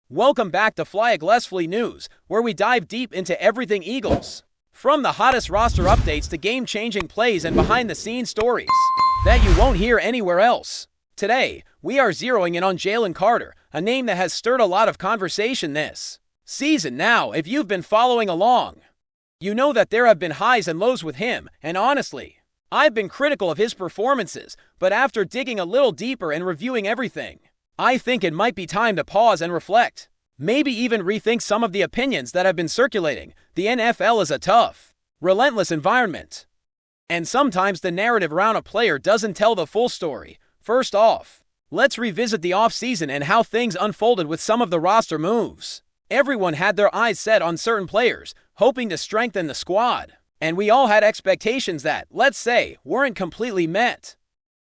Welcome back to FlyEaglesFly News, where we dive deep into everything Eagles. From the hottest roster updates to game-changing plays and behind-the-scenes stories that you won't hear anywhere else. Today, we are zeroing in on Jalen Carter, a name that has stirred a lot of conversation this season. Now, if you've been following along, you know that there have been highs and lows with him, and honestly, I've been critical of his performances, but after digging a little deeper and reviewing everything, I think it might be time to pause and reflect. Maybe even rethink some of the opinions that have been circulating. The NFL is a tough, relentless environment, and sometimes the narrative around a player doesn't tell the full story. First off, let's revisit the offseason and how things unfolded with some of the roster moves. Everyone had their eyes set on certain players, hoping to strengthen the squad, and we all had expectations that, let's say, weren't completely met.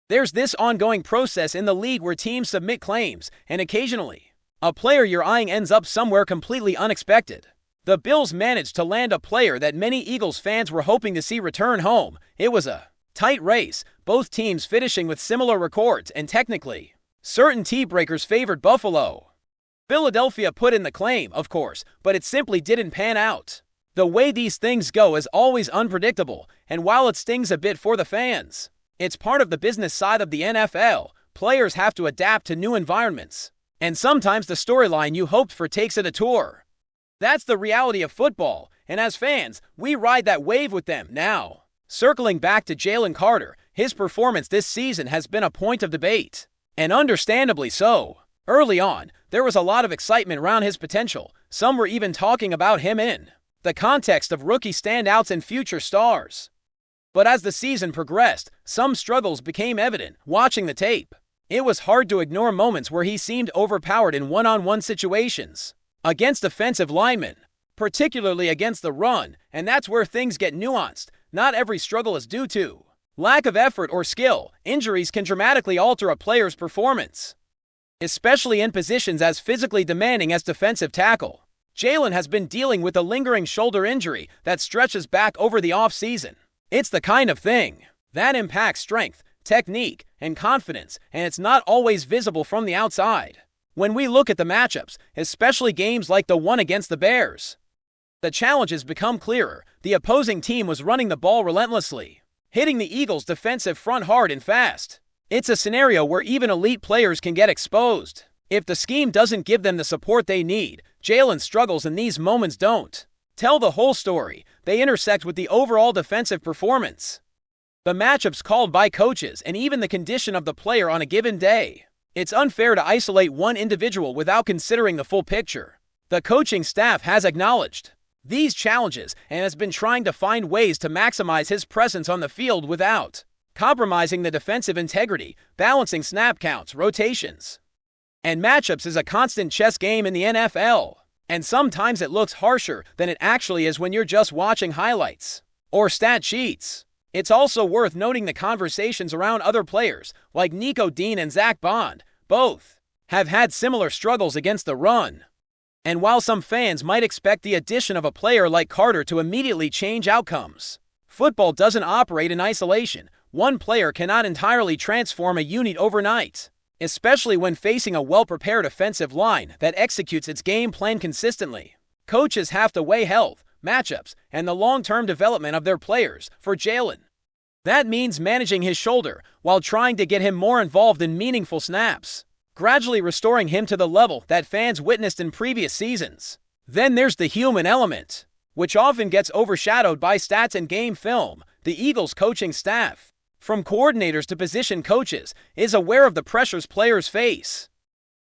There's this ongoing process in the league where teams submit claims, and occasionally, a player you're eyeing ends up somewhere completely unexpected. The Bills managed to land a player that many Eagles fans were hoping to see return home. It was a tight race, both teams finishing with similar records, and technically, certain tiebreakers favored Buffalo. Philadelphia put in the claim, of course, but it simply didn't pan out. The way these things go is always unpredictable, and while it stings a bit for the fans, it's part of the business side of the NFL. Players have to adapt to new environments, and sometimes the storyline you hoped for takes a detour. That's the reality of football, and as fans, we ride that wave with them. Now, circling back to Jalen Carter, his performance this season has been a point of debate, and understandably so. Early on, there was a lot of excitement around his potential. Some were even talking about him in the context of rookie standouts and future stars. But as the season progressed, some struggles became evident. Watching the tape, it was hard to ignore moments where he seemed overpowered in one-on-one situations against defensive linemen, particularly against the run, and that's where things get nuanced. Not every struggle is due to lack of effort or skill. Injuries can dramatically alter a player's performance, especially in positions as physically demanding as defensive tackle. Jalen has been dealing with a lingering shoulder injury that stretches back over the offseason. It's the kind of thing that impacts strength, technique, and confidence, and it's not always visible from the outside. When we look at the matchups, especially games like the one against the Bears, the challenges become clearer. The opposing team was running the ball relentlessly, hitting the Eagles' defensive front hard and fast. It's a scenario where even elite players can get exposed. If the scheme doesn't give them the support they need, Jalen struggles and these moments don't tell the whole story. They intersect with the overall defensive performance, the matchups called by coaches, and even the condition of the player on a given day. It's unfair to isolate one individual without considering the full picture. The coaching staff has acknowledged these challenges and has been trying to find ways to maximize his presence on the field without compromising the defensive integrity. Balancing snap counts, rotations, and matchups is a constant chess game in the NFL. And sometimes it looks harsher than it actually is when you're just watching highlights or stat sheets. It's also worth noting the conversations around other players like Nico Dean and Zach Bond. Both have had similar struggles against the run. And while some fans might expect the addition of a player like Carter to immediately change outcomes, football doesn't operate in isolation. One player cannot entirely transform a unit overnight, especially when facing a well-prepared offensive line that executes its game plan consistently. Coaches have to weigh health, matchups, and the long-term development of their players. For Jalen, that means managing his shoulder while trying to get him more involved in meaningful snaps, gradually restoring him to the level that fans witnessed in previous seasons. Then there's the human element, which often gets overshadowed by stats and game film. The Eagles coaching staff, from coordinators to position coaches, is aware of the pressures players face,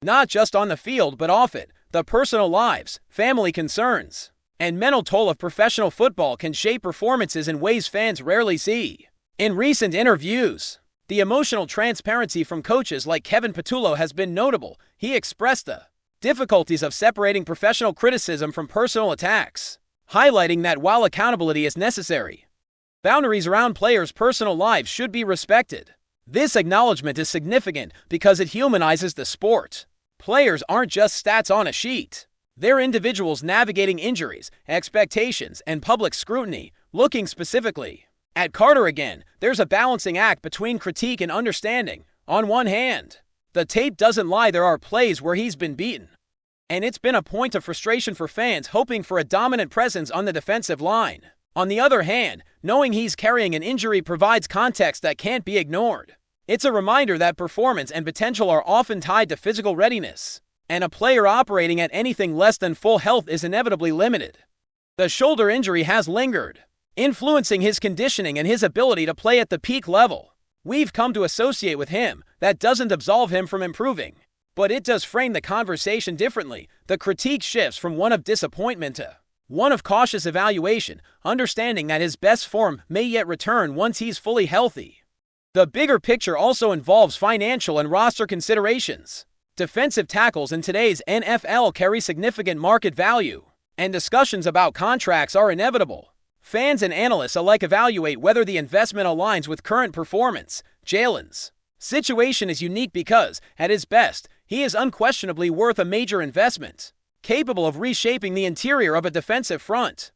not just on the field but off it. The personal lives, family concerns, and mental toll of professional football can shape performances in ways fans rarely see. In recent interviews, the emotional transparency from coaches like Kevin Patullo has been notable. He expressed the difficulties of separating professional criticism from personal attacks, highlighting that while accountability is necessary, boundaries around players' personal lives should be respected. This acknowledgement is significant because it humanizes the sport. Players aren't just stats on a sheet. They're individuals navigating injuries, expectations, and public scrutiny. Looking specifically at Carter again, there's a balancing act between critique and understanding. On one hand, the tape doesn't lie. There are plays where he's been beaten, And it's been a point of frustration for fans hoping for a dominant presence on the defensive line. On the other hand, knowing he's carrying an injury provides context that can't be ignored. It's a reminder that performance and potential are often tied to physical readiness, and a player operating at anything less than full health is inevitably limited. The shoulder injury has lingered, influencing his conditioning and his ability to play at the peak level. We've come to associate with him. That doesn't absolve him from improving, but it does frame the conversation differently. The critique shifts from one of disappointment to one of cautious evaluation, understanding that his best form may yet return once he's fully healthy. The bigger picture also involves financial and roster considerations. Defensive tackles in today's NFL carry significant market value, and discussions about contracts are inevitable. Fans and analysts alike evaluate whether the investment aligns with current performance. Jalen's situation is unique because, at his best, he is unquestionably worth a major investment, capable of reshaping the interior of a defensive front.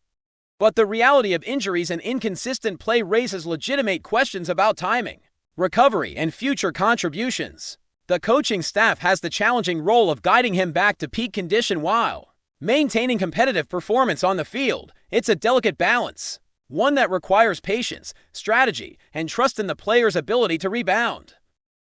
But the reality of injuries and inconsistent play raises legitimate questions about timing, recovery, and future contributions. The coaching staff has the challenging role of guiding him back to peak condition while maintaining competitive performance on the field. It's a delicate balance, one that requires patience, strategy, and trust in the player's ability to rebound.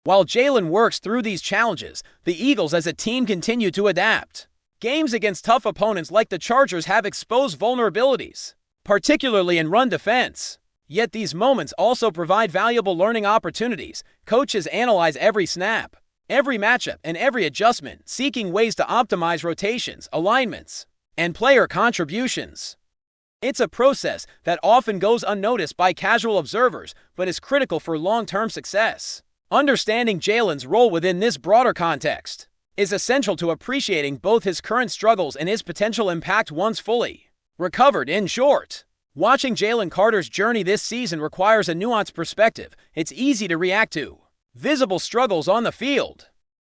While Jalen works through these challenges, the Eagles as a team continue to adapt. Games against tough opponents like the Chargers have exposed vulnerabilities, particularly in run defense. Yet these moments also provide valuable learning opportunities. Coaches analyze every snap, every matchup, and every adjustment, seeking ways to optimize rotations, alignments, and player contributions. It's a process that often goes unnoticed by casual observers, but is critical for long-term success. Understanding Jalen's role within this broader context is essential to appreciating both his current struggles and his potential impact once fully recovered. In short, watching Jalen Carter's journey this season requires a nuanced perspective. It's easy to react to visible struggles on the field,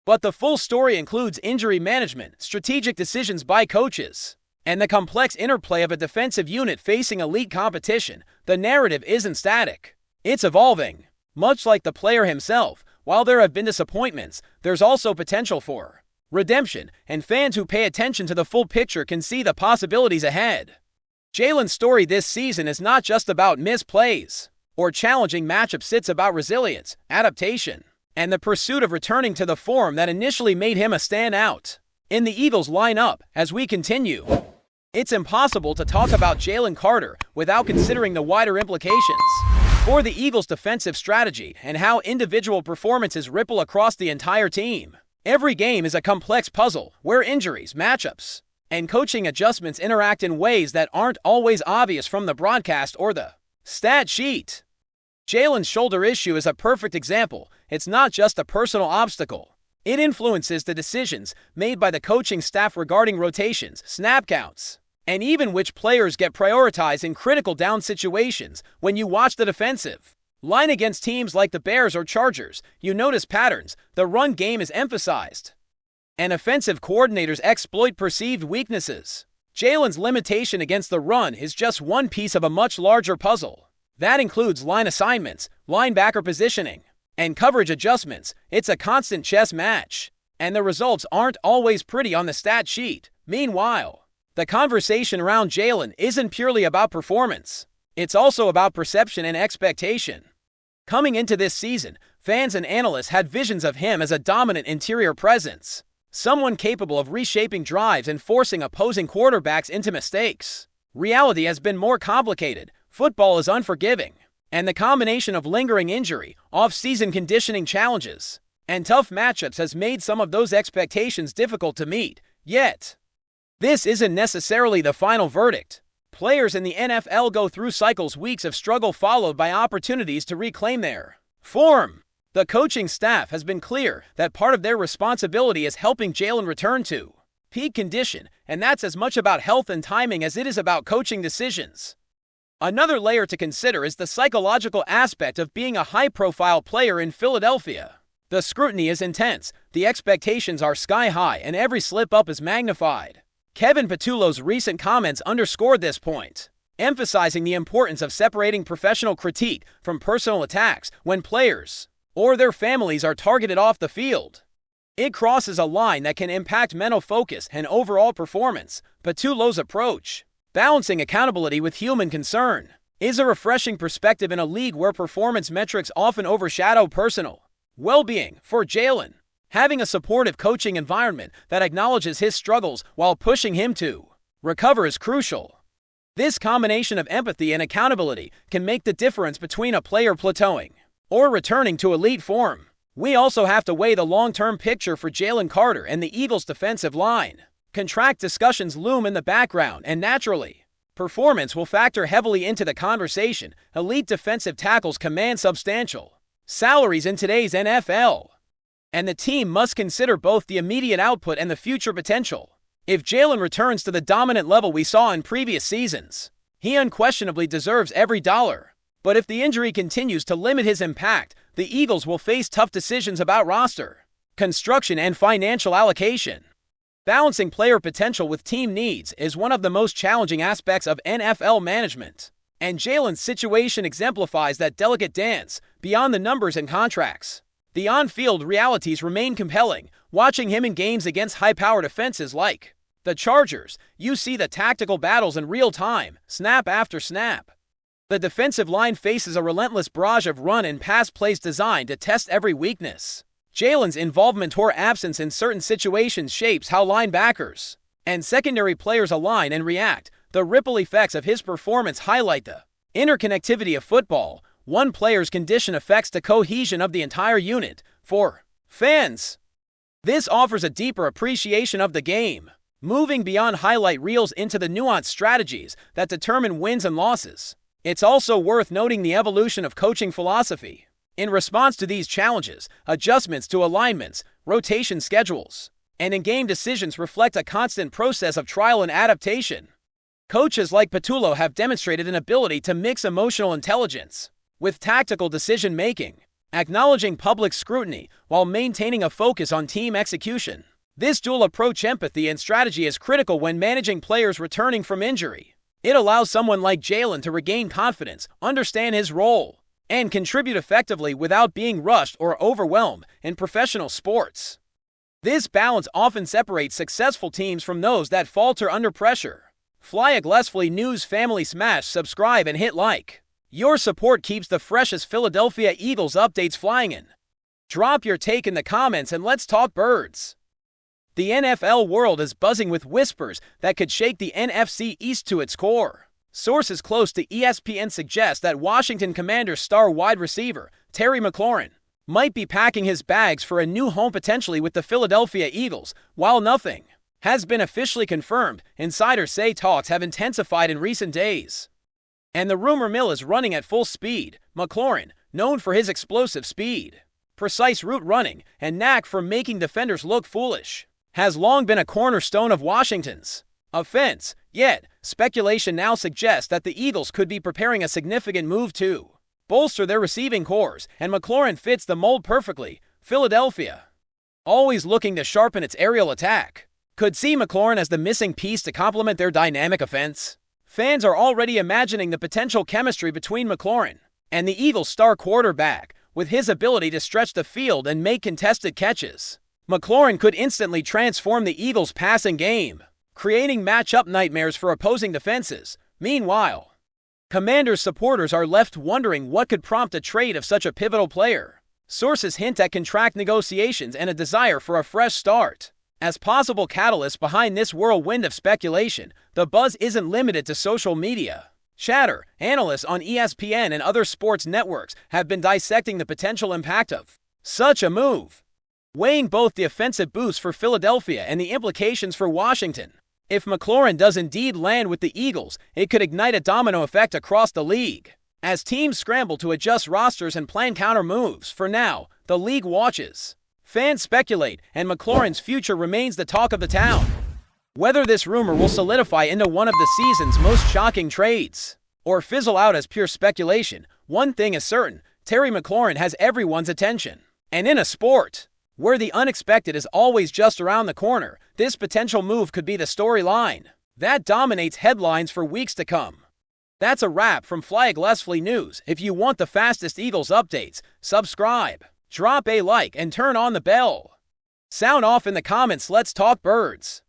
but the full story includes injury management, strategic decisions by coaches, and the complex interplay of a defensive unit facing elite competition. The narrative isn't static, it's evolving. Much like the player himself, while there have been disappointments, there's also potential for redemption, and fans who pay attention to the full picture can see the possibilities ahead. Jalen's story this season is not just about missed plays or challenging matchups. It's about resilience, adaptation, and the pursuit of returning to the form that initially made him a standout in the Eagles lineup. As we continue, it's impossible to talk about Jalen Carter without considering the wider implications for the Eagles' defensive strategy and how individual performances ripple across the entire team. Every game is a complex puzzle where injuries, matchups, and coaching adjustments interact in ways that aren't always obvious from the broadcast or the stat sheet. Jalen's shoulder issue is a perfect example. It's not just a personal obstacle. It influences the decisions made by the coaching staff regarding rotations, snap counts, and even which players get prioritized in critical down situations. When you watch the defensive line against teams like the Bears or Chargers, you notice patterns. The run game is emphasized, and offensive coordinators exploit perceived weaknesses. Jalen's limitation against the run is just one piece of a much larger puzzle. That includes line assignments, linebacker positioning, and coverage adjustments. It's a constant chess match, and the results aren't always pretty on the stat sheet. Meanwhile, the conversation around Jalen isn't purely about performance. It's also about perception and expectation. Coming into this season, fans and analysts had visions of him as a dominant interior presence, someone capable of reshaping drives and forcing opposing quarterbacks into mistakes. Reality has been more complicated. Football is unforgiving, and the combination of lingering injury, off-season conditioning challenges, and tough matchups has made some of those expectations difficult to meet. Yet, this isn't necessarily the final verdict. Players in the NFL go through cycles, weeks of struggle followed by opportunities to reclaim their form. The coaching staff has been clear that part of their responsibility is helping Jalen return to peak condition, and that's as much about health and timing as it is about coaching decisions. Another layer to consider is the psychological aspect of being a high-profile player in Philadelphia. The scrutiny is intense, the expectations are sky-high, and every slip-up is magnified. Kevin Patullo's recent comments underscored this point, emphasizing the importance of separating professional critique from personal attacks when players or their families are targeted off the field. It crosses a line that can impact mental focus and overall performance. Patullo's approach, balancing accountability with human concern, is a refreshing perspective in a league where performance metrics often overshadow personal well-being. For Jalen, having a supportive coaching environment that acknowledges his struggles while pushing him to recover is crucial. This combination of empathy and accountability can make the difference between a player plateauing or returning to elite form. We also have to weigh the long-term picture for Jalen Carter and the Eagles' defensive line. Contract discussions loom in the background, and naturally, performance will factor heavily into the conversation. Elite defensive tackles command substantial salaries in today's NFL, and the team must consider both the immediate output and the future potential. If Jalen returns to the dominant level we saw in previous seasons, he unquestionably deserves every dollar. But if the injury continues to limit his impact, the Eagles will face tough decisions about roster construction and financial allocation. Balancing player potential with team needs is one of the most challenging aspects of NFL management, and Jalen's situation exemplifies that delicate dance. Beyond the numbers and contracts, the on-field realities remain compelling. Watching him in games against high-powered offenses like the Chargers, you see the tactical battles in real time, snap after snap. The defensive line faces a relentless barrage of run and pass plays designed to test every weakness. Jalen's involvement or absence in certain situations shapes how linebackers and secondary players align and react. The ripple effects of his performance highlight the interconnectivity of football. One player's condition affects the cohesion of the entire unit. For fans, this offers a deeper appreciation of the game, moving beyond highlight reels into the nuanced strategies that determine wins and losses. It's also worth noting the evolution of coaching philosophy. In response to these challenges, adjustments to alignments, rotation schedules, and in-game decisions reflect a constant process of trial and adaptation. Coaches like Patullo have demonstrated an ability to mix emotional intelligence with tactical decision-making, acknowledging public scrutiny while maintaining a focus on team execution. This dual approach, empathy and strategy, is critical when managing players returning from injury. It allows someone like Jalen to regain confidence, understand his role, and contribute effectively without being rushed or overwhelmed. In professional sports, this balance often separates successful teams from those that falter under pressure. FlyEaglesFly News family, smash subscribe and hit like. Your support keeps the freshest Philadelphia Eagles updates flying in. Drop your take in the comments and let's talk birds. The NFL world is buzzing with whispers that could shake the NFC East to its core. Sources close to ESPN suggest that Washington Commanders star wide receiver Terry McLaurin might be packing his bags for a new home, potentially with the Philadelphia Eagles. While nothing has been officially confirmed, insiders say talks have intensified in recent days, and the rumor mill is running at full speed. McLaurin, known for his explosive speed, precise route running, and knack for making defenders look foolish, has long been a cornerstone of Washington's offense. Yet, speculation now suggests that the Eagles could be preparing a significant move to bolster their receiving cores, and McLaurin fits the mold perfectly. Philadelphia, always looking to sharpen its aerial attack, could see McLaurin as the missing piece to complement their dynamic offense. Fans are already imagining the potential chemistry between McLaurin and the Eagles' star quarterback. With his ability to stretch the field and make contested catches, McLaurin could instantly transform the Eagles' passing game, creating matchup nightmares for opposing defenses. Meanwhile, Commanders supporters are left wondering what could prompt a trade of such a pivotal player. Sources hint at contract negotiations and a desire for a fresh start as possible catalysts behind this whirlwind of speculation. The buzz isn't limited to social media chatter. Analysts on ESPN and other sports networks have been dissecting the potential impact of such a move, weighing both the offensive boost for Philadelphia and the implications for Washington. If McLaurin does indeed land with the Eagles, it could ignite a domino effect across the league, as teams scramble to adjust rosters and plan counter moves. For now, the league watches, fans speculate, and McLaurin's future remains the talk of the town. Whether this rumor will solidify into one of the season's most shocking trades or fizzle out as pure speculation, one thing is certain: Terry McLaurin has everyone's attention. And in a sport where the unexpected is always just around the corner, this potential move could be the storyline that dominates headlines for weeks to come. That's a wrap from FlyEaglesFly News. If you want the fastest Eagles updates, subscribe, drop a like, and turn on the bell. Sound off in the comments, let's talk birds.